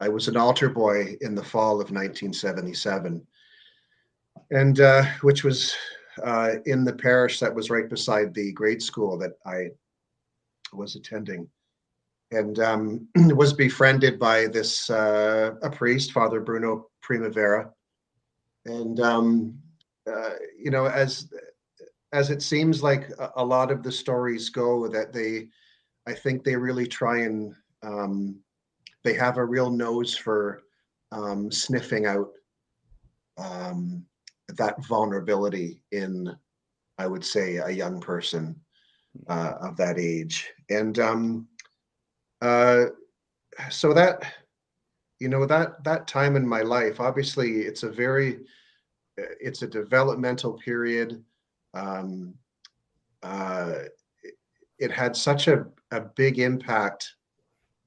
I was an altar boy in the fall of 1977, and which was in the parish that was right beside the grade school that I was attending, and was befriended by this a priest, Father Bruno Primavera, and you know, as it seems like a lot of the stories go, that I think they really try and they have a real nose for sniffing out um, that vulnerability in, I would say, a young person of that age. And uh, so that, you know, that time in my life, obviously, it's a developmental period. Um, uh, it had such a big impact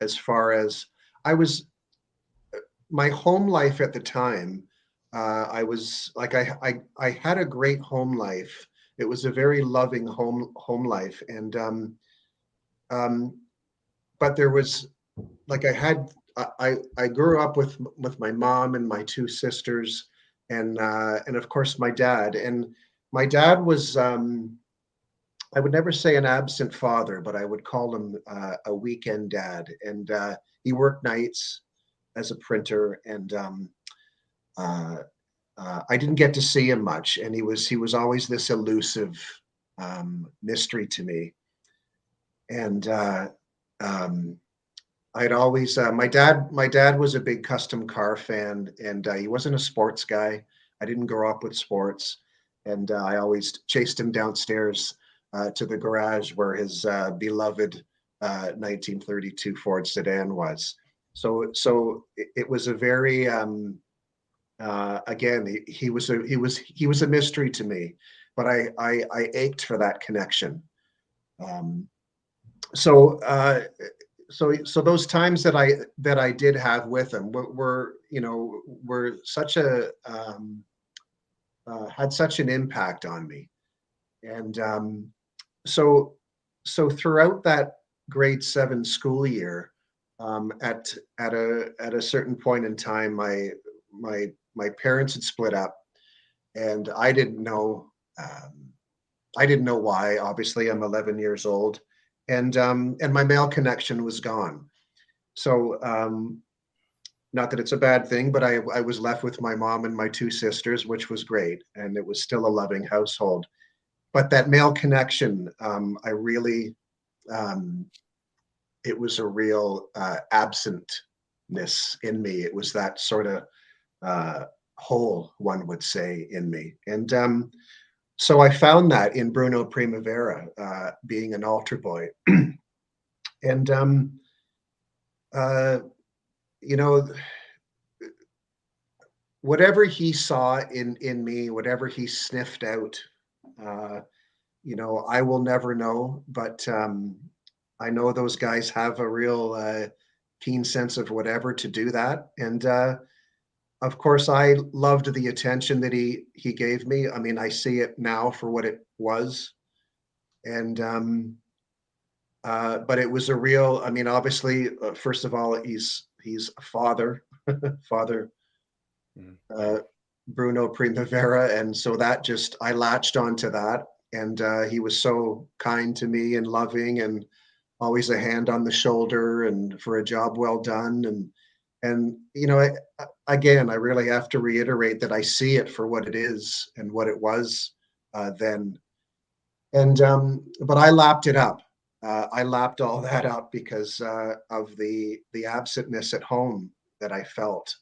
as far as I was my home life at the time. I was like I had a great home life. It was a very loving home life, and um, but there was like I grew up with my mom and my two sisters, and of course my dad. And my dad was I would never say an absent father, but I would call him a weekend dad. And he worked nights as a printer, and uh, I didn't get to see him much. And he was always this elusive mystery to me. And um, I'd always my dad was a big custom car fan, and he wasn't a sports guy. I didn't grow up with sports, and I always chased him downstairs to the garage where his beloved 1932 Ford sedan was. So it was a very again, he was a mystery to me, but I ached for that connection. Um, so so those times that I did have with him were you know were such a had such an impact on me. And so so throughout that grade 7 school year, at a certain point in time, my parents had split up, and I didn't know why. Obviously, I'm 11 years old, and my male connection was gone. So not that it's a bad thing, but I was left with my mom and my two sisters, which was great, and it was still a loving household. But that male connection, I really, um, it was a real absentness in me. It was that sort of uh, hole, one would say, in me. And so I found that in Bruno Primavera, being an altar boy. And, uh, you know, whatever he saw in me, whatever he sniffed out, uh, I will never know, but I know those guys have a real keen sense of whatever to do that. And of course, I loved the attention that he gave me. I mean, I see it now for what it was, and but it was a real. I mean, obviously, first of all, he's a father, father Mm. uh, Bruno Primavera, and so that just I latched onto that, and he was so kind to me and loving, and always a hand on the shoulder, and for a job well done, and again, I really have to reiterate that I see it for what it is and what it was then, and but I lapped it up. I lapped all that up because of the absentness at home that I felt.